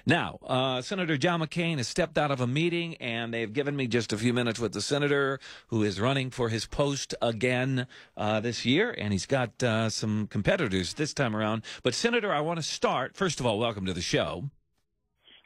Now, Senator John McCain has stepped out of a meeting, and they've given me just a few minutes with the senator who is running for his post again this year, and he's got some competitors this time around. But, Senator, I want to start. First of all, welcome to the show.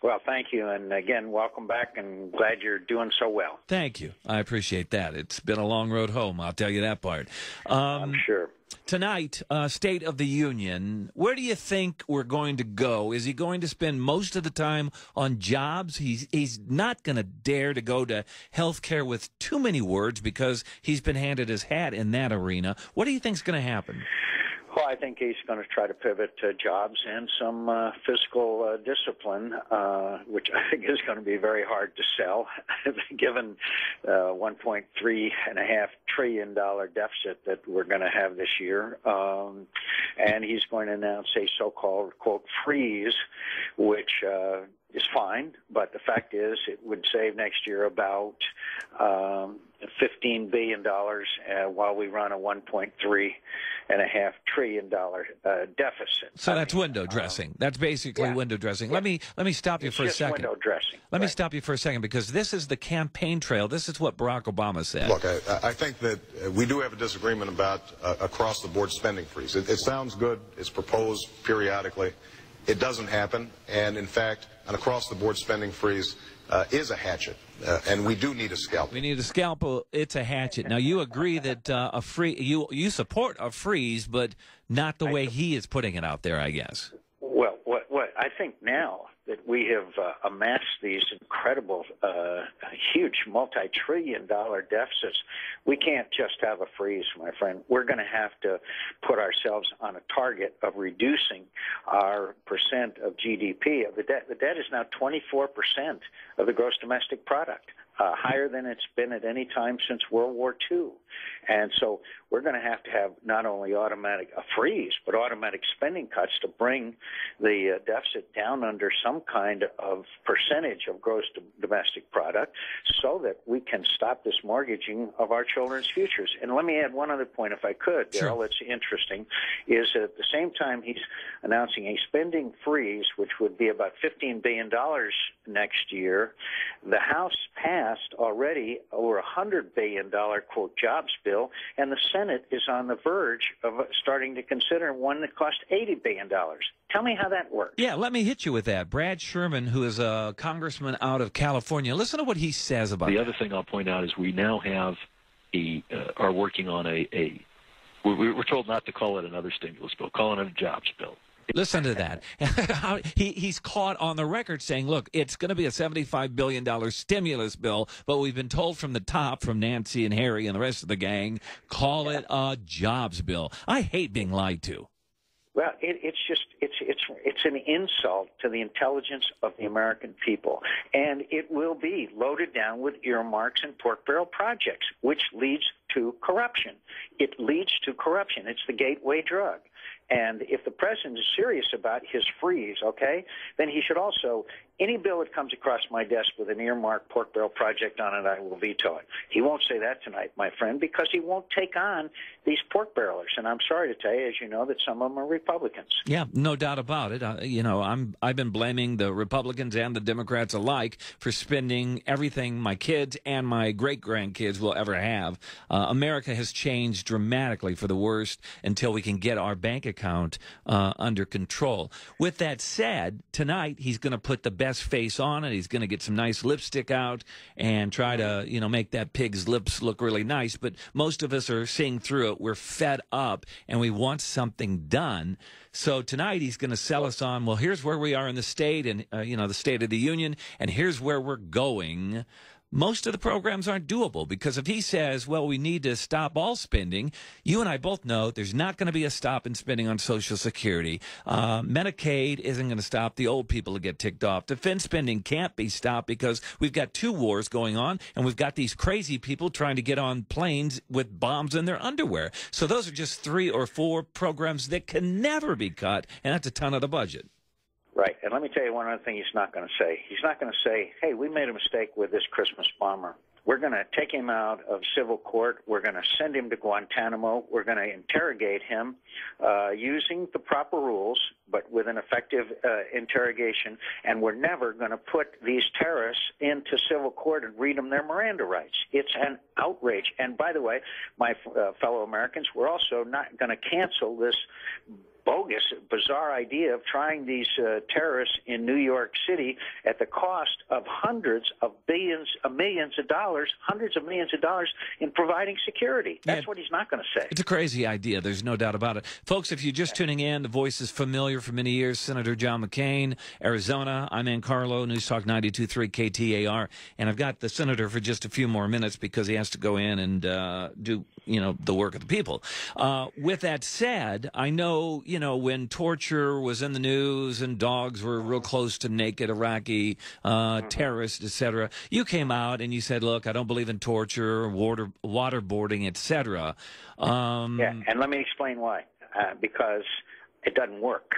Well, thank you, and again, welcome back, and glad you're doing so well. Thank you. I appreciate that. It's been a long road home, I'll tell you that part. I'm sure. Tonight, State of the Union, where do you think we're going to go? Is he going to spend most of the time on jobs? He's not going to dare to go to health care with too many words because he's been handed his hat in that arena. What do you think is going to happen? Well, I think he's going to try to pivot to jobs and some fiscal discipline, which I think is going to be very hard to sell, given $1.3.5 trillion deficit that we're going to have this year. And he's going to announce a so-called, quote, freeze, which is fine, but the fact is it would save next year about $15 billion while we run a $1.3.5 trillion deficit. So that's window dressing. That's basically window dressing. Yeah. Let me stop you for a second. Window dressing. Let me stop you for a second, because this is the campaign trail. This is what Barack Obama said. Look, I think that we do have a disagreement about across-the-board spending freeze. It sounds good. It's proposed periodically. It doesn't happen. And, in fact, an across-the-board spending freeze is a hatchet, and we do need a scalpel. We need a scalpel. It's a hatchet. Now, you agree that you support a freeze, but not the way he is putting it out there, I guess. Well, what I think now that we have amassed these incredible, huge multi-trillion-dollar deficits, we can't just have a freeze, my friend. We're going to have to put ourselves on a target of reducing our percent of GDP. The debt is now 24% of the gross domestic product. Higher than it's been at any time since World War II. And so we're going to have not only a freeze, but automatic spending cuts to bring the deficit down under some kind of percentage of gross domestic product so that we can stop this mortgaging of our children's futures. And let me add one other point, if I could, Darrell, that's interesting, is that at the same time he's announcing a spending freeze, which would be about $15 billion next year, the House passed already over $100 billion, quote, jobs bill, and the Senate is on the verge of starting to consider one that cost $80 billion. Tell me how that works. Yeah, let me hit you with that. Brad Sherman, who is a congressman out of California, listen to what he says about the that. other thing I'll point out is we now have are working on we're told not to call it another stimulus bill, calling it a jobs bill. Listen to that. He's caught on the record saying, look, it's going to be a $75 billion stimulus bill, but we've been told from the top, from Nancy and Harry and the rest of the gang, call it a jobs bill. I hate being lied to. Well, it's an insult to the intelligence of the American people, and it will be loaded down with earmarks and pork barrel projects, which leads to corruption. It leads to corruption. It's the gateway drug. And if the president is serious about his freeze, okay, then he should also, any bill that comes across my desk with an earmarked pork barrel project on it, I will veto it. He won't say that tonight, my friend, because he won't take on these pork barrelers. And I'm sorry to tell you, as you know, that some of them are Republicans. Yeah, no doubt about it. I've been blaming the Republicans and the Democrats alike for spending everything my kids and my great-grandkids will ever have. America has changed dramatically for the worst until we can get our bank account under control. With that said, tonight he's going to put the best face on it. He's going to get some nice lipstick out and try to, make that pig's lips look really nice. But most of us are seeing through it. We're fed up and we want something done. So tonight he's going to sell us on, well, here's where we are in the state and, the State of the Union, and here's where we're going. Most of the programs aren't doable, because if he says, well, we need to stop all spending, you and I both know there's not going to be a stop in spending on Social Security. Medicaid isn't going to stop the old people to get ticked off. Defense spending can't be stopped because we've got two wars going on, and we've got these crazy people trying to get on planes with bombs in their underwear. So those are just 3 or 4 programs that can never be cut, and that's a ton of the budget. Right. And let me tell you one other thing he's not going to say. He's not going to say, hey, we made a mistake with this Christmas bomber. We're going to take him out of civil court. We're going to send him to Guantanamo. We're going to interrogate him using the proper rules, but with an effective interrogation. And we're never going to put these terrorists into civil court and read them their Miranda rights. It's an outrage. And by the way, my fellow Americans, we're also not going to cancel this bogus, bizarre idea of trying these terrorists in New York City at the cost of hundreds of millions of dollars in providing security. That's what he's not going to say. It's a crazy idea. There's no doubt about it. Folks, if you're just tuning in, the voice is familiar for many years. Senator John McCain, Arizona. I'm Ann Carlo, News Talk 92.3 KTAR. And I've got the senator for just a few more minutes because he has to go in and do, the work of the people. With that said, I know, when torture was in the news and dogs were real close to naked Iraqi terrorists, etc., you came out and you said, look, I don't believe in torture, waterboarding, etc. And let me explain why. Because it doesn't work.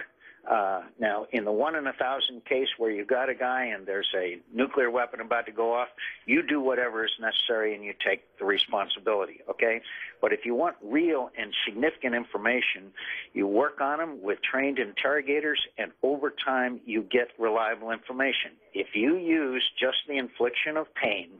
Now, in the 1 in 1,000 case where you got a guy and there's a nuclear weapon about to go off, you do whatever is necessary and you take the responsibility, okay? But if you want real and significant information, you work on them with trained interrogators, and over time you get reliable information. If you use just the infliction of pain,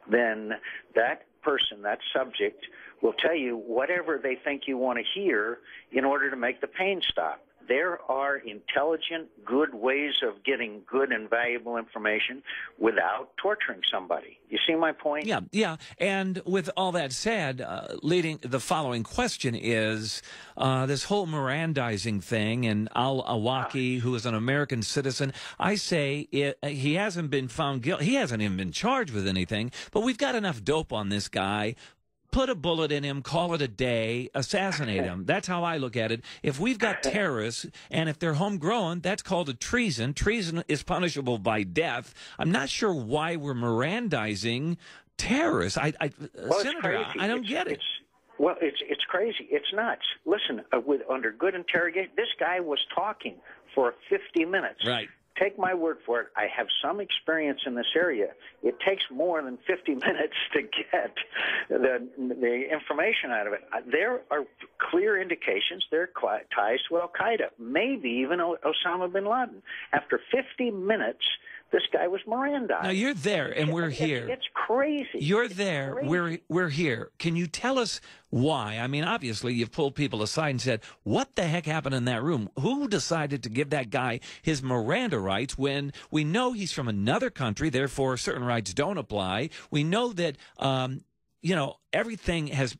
then that person, that subject, will tell you whatever they think you want to hear in order to make the pain stop. There are intelligent, good ways of getting good and valuable information without torturing somebody. You see my point? Yeah. And with all that said, leading the following question is this whole Mirandizing thing, and al-Awlaki, who is an American citizen, I say he hasn't been found guilty. He hasn't even been charged with anything, but we've got enough dope on this guy. Put a bullet in him, call it a day, assassinate him. That's how I look at it. If we've got terrorists, and if they're homegrown, that's called a treason. Treason is punishable by death. I'm not sure why we're Mirandizing terrorists. Senator, I don't get it. It's crazy. It's nuts. Listen, under good interrogation, this guy was talking for 50 minutes. Right. Take my word for it. I have some experience in this area. It takes more than 50 minutes to get the information out of it. There are clear indications there are ties to al-Qaeda, maybe even Osama bin Laden. After 50 minutes, this guy was Mirandized. Now, you're there, and we're here. It's crazy. You're there. We're here. Can you tell us why? I mean, obviously, you've pulled people aside and said, what the heck happened in that room? Who decided to give that guy his Miranda rights when we know he's from another country, therefore certain rights don't apply? We know that everything has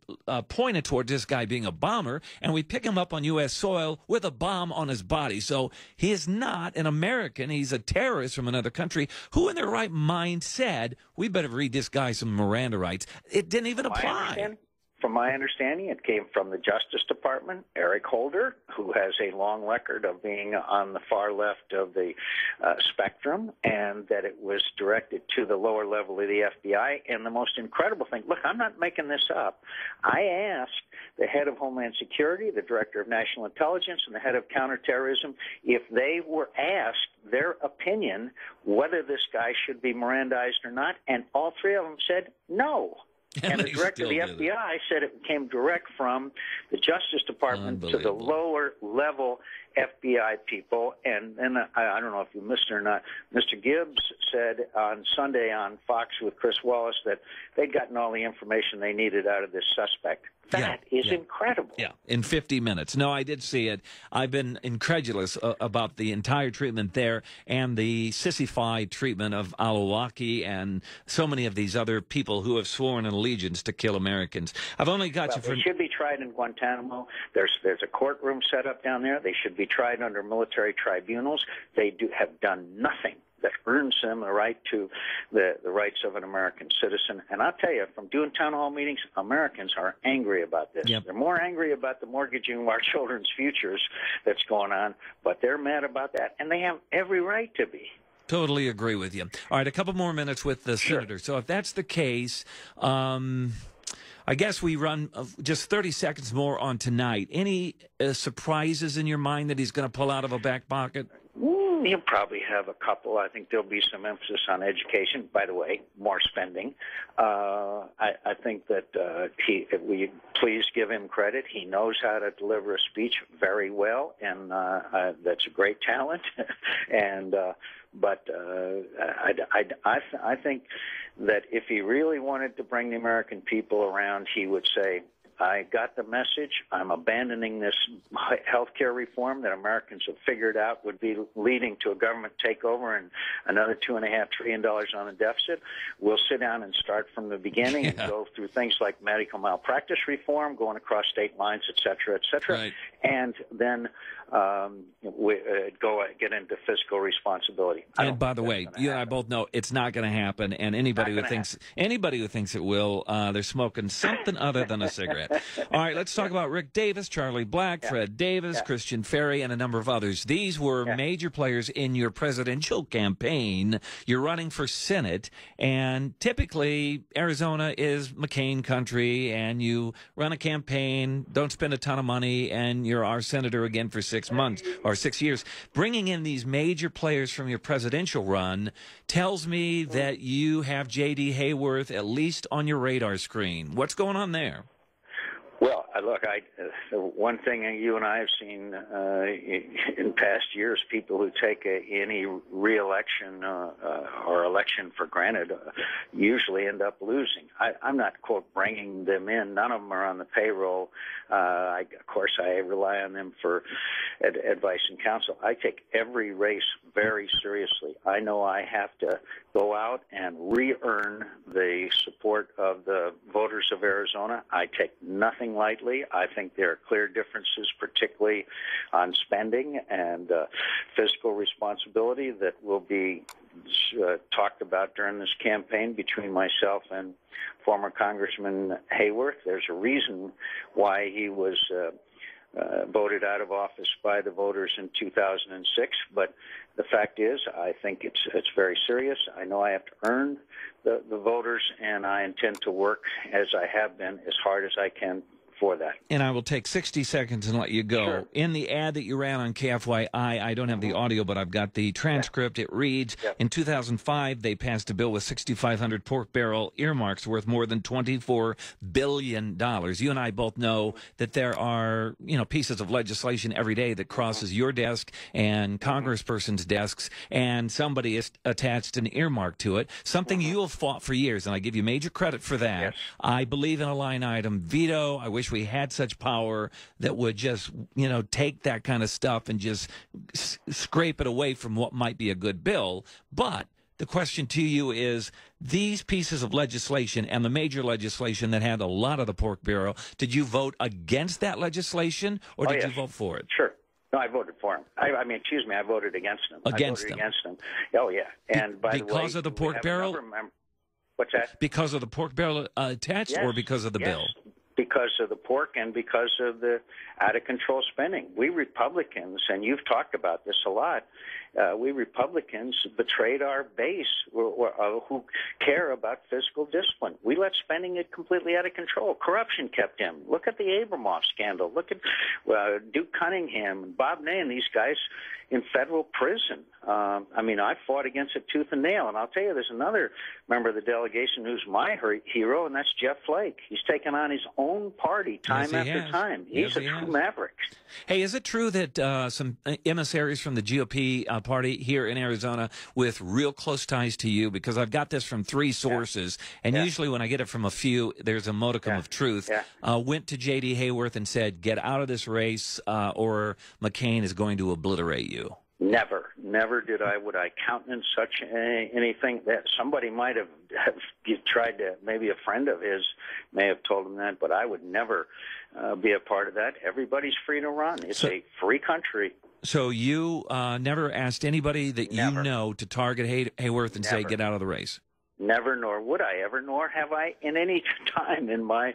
pointed towards this guy being a bomber, and we pick him up on U.S. soil with a bomb on his body. So he is not an American. He's a terrorist from another country. Who in their right mind said, we better read this guy some Miranda rights? It didn't even apply. From my understanding, it came from the Justice Department, Eric Holder, who has a long record of being on the far left of the spectrum, and that it was directed to the lower level of the FBI. And the most incredible thing, look, I'm not making this up. I asked the head of Homeland Security, the director of National Intelligence, and the head of Counterterrorism if they were asked their opinion whether this guy should be Mirandized or not, and all three of them said no. And the director of the FBI said it came direct from the Justice Department to the lower level FBI people. And then I don't know if you missed it or not, Mr. Gibbs said on Sunday on Fox with Chris Wallace that they'd gotten all the information they needed out of this suspect. That is incredible. Yeah, in 50 minutes. No, I did see it. I've been incredulous about the entire treatment there and the sissified treatment of al-Awlaki and so many of these other people who have sworn an allegiance to kill Americans. I've only got you for... They should be tried in Guantanamo. There's a courtroom set up down there. They should be tried under military tribunals. They have done nothing that earns them the right to the rights of an American citizen. And I'll tell you, from doing town hall meetings, Americans are angry about this. Yep. They're more angry about the mortgaging of our children's futures that's going on, but they're mad about that, and they have every right to be. Totally agree with you. All right, a couple more minutes with the senator. So if that's the case, I guess we run just 30 seconds more on tonight. Any surprises in your mind that he's going to pull out of a back pocket? You'll probably have a couple. I think there'll be some emphasis on education. By the way, more spending. I think that if we please give him credit. He knows how to deliver a speech very well, and that's a great talent. But I think that if he really wanted to bring the American people around, he would say, I got the message. I'm abandoning this health care reform that Americans have figured out would be leading to a government takeover and another $2.5 trillion on the deficit. We'll sit down and start from the beginning and go through things like medical malpractice reform, going across state lines, et cetera, right. and then we get into fiscal responsibility. And by the way, you and I both know it's not going to happen. And anybody who thinks it will, they're smoking something other than a cigarette. All right, let's talk about Rick Davis, Charlie Black, Fred Davis, Christian Ferry, and a number of others. These were major players in your presidential campaign. You're running for Senate, and typically Arizona is McCain country, and you run a campaign, don't spend a ton of money, and you're our senator again for 6 months or 6 years. Bringing in these major players from your presidential run tells me that you have J.D. Hayworth at least on your radar screen. What's going on there? Well, look, one thing you and I have seen in past years, people who take any re-election or election for granted usually end up losing. I'm not, quote, bringing them in. None of them are on the payroll. Of course, I rely on them for advice and counsel. I take every race very seriously. I know I have to go out and re-earn the support of the voters of Arizona. I take nothing lightly. I think there are clear differences, particularly on spending and fiscal responsibility, that will be talked about during this campaign between myself and former Congressman Hayworth. There's a reason why he was voted out of office by the voters in 2006, but the fact is, I think it's very serious. I know I have to earn the voters, and I intend to work, as I have been, as hard as I can for that. And I will take 60 seconds and let you go. Sure. In the ad that you ran on KFYI, I don't have the audio, but I've got the transcript. It reads, in 2005, they passed a bill with 6,500 pork barrel earmarks worth more than $24 billion. You and I both know that there are, pieces of legislation every day that crosses your desk and congresspersons' desks, and somebody has attached an earmark to it, something you have fought for years, and I give you major credit for that. Yes. I believe in a line item veto. I wish we had such power that would just, take that kind of stuff and just scrape it away from what might be a good bill. But the question to you is, these pieces of legislation and the major legislation that had a lot of the pork barrel, did you vote against that legislation, or did you vote for it? Sure. No, I voted for him. I voted against him. Against him. Oh, yeah. And because of the pork barrel? What's that? Because of the pork barrel attached, or because of the bill? Because of the pork and because of the out-of-control spending. We Republicans, and you've talked about this a lot, we Republicans betrayed our base who care about fiscal discipline. We let spending get completely out of control. Corruption kept him. Look at the Abramoff scandal. Look at Duke Cunningham and Bob Ney and these guys in federal prison. I fought against it tooth and nail. And I'll tell you, there's another member of the delegation who's my hero, and that's Jeff Flake. He's taken on his own party time after time. He's a true maverick. Hey, is it true that some emissaries from the GOP party here in Arizona with real close ties to you, because I've got this from 3 sources, and usually when I get it from a few, there's a modicum of truth, went to J.D. Hayworth and said, get out of this race or McCain is going to obliterate you? Never would I countenance such anything. That somebody might have tried to, maybe a friend of his may have told him that, but I would never be a part of that. Everybody's free to run. It's a free country. So you never asked anybody that you know to target Hayworth and say, get out of the race? Never, nor would I ever, nor have I in any time in my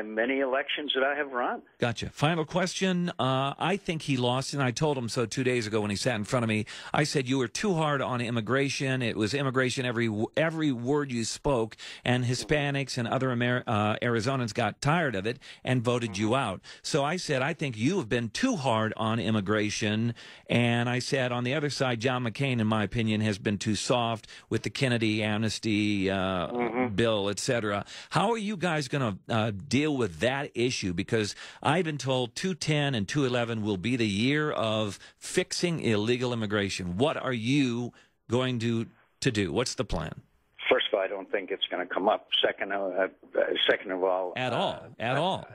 many elections that I have run. Gotcha. Final question. I think he lost, and I told him so 2 days ago when he sat in front of me. I said you were too hard on immigration. It was immigration every word you spoke, and Hispanics and other Arizonans got tired of it and voted you out. So I said I think you have been too hard on immigration, and I said on the other side, John McCain, in my opinion, has been too soft with the Kennedy amnesty bill, etc. How are you guys going to deal with that issue? Because I've been told 210 and 211 will be the year of fixing illegal immigration. What are you going to do? What's the plan? First of all, I don't think it's going to come up. Second of all, at all.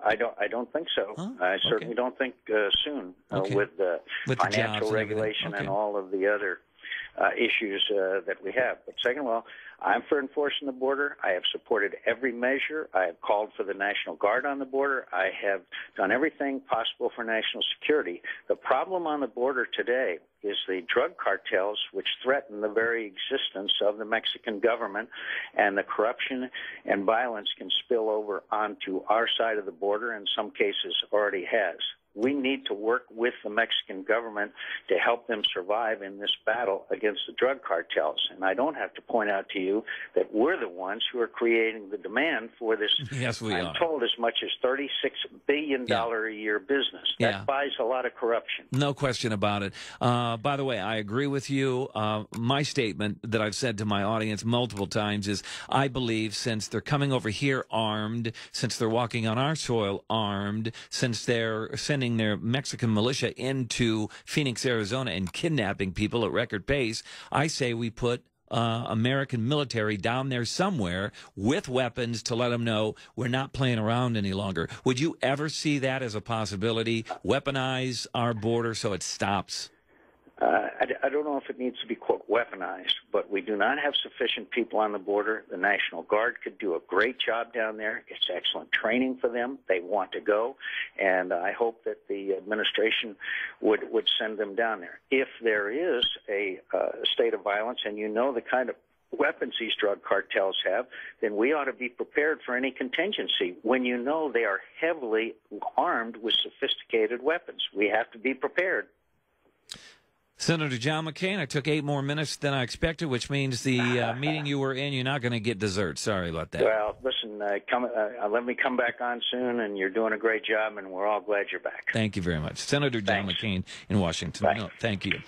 I don't think so. Huh? I certainly don't think soon with financial regulation and all of the other issues that we have. But second of all, I'm for enforcing the border. I have supported every measure. I have called for the National Guard on the border. I have done everything possible for national security. The problem on the border today is the drug cartels, which threaten the very existence of the Mexican government, and the corruption and violence can spill over onto our side of the border, in some cases already has. We need to work with the Mexican government to help them survive in this battle against the drug cartels. And I don't have to point out to you that we're the ones who are creating the demand for this, yes, we are. I'm told, as much as $36 billion a year business. That buys a lot of corruption. No question about it. By the way, I agree with you. My statement that I've said to my audience multiple times is I believe since they're coming over here armed, since they're walking on our soil armed, since they're sending their Mexican militia into Phoenix, Arizona, and kidnapping people at record pace, I say we put American military down there somewhere with weapons to let them know we're not playing around any longer. Would you ever see that as a possibility? Weaponize our border so it stops? I don't know if it needs to be, quote, weaponized, but we do not have sufficient people on the border. The National Guard could do a great job down there. It's excellent training for them. They want to go, and I hope that the administration would send them down there. If there is a state of violence, and you know the kind of weapons these drug cartels have, then we ought to be prepared for any contingency. When you know they are heavily armed with sophisticated weapons, we have to be prepared. Senator John McCain, I took 8 more minutes than I expected, which means the meeting you were in, you're not going to get dessert. Sorry about that. Well, listen, let me come back on soon, and you're doing a great job, and we're all glad you're back. Thank you very much. Senator John McCain in Washington. Bye. No, thank you.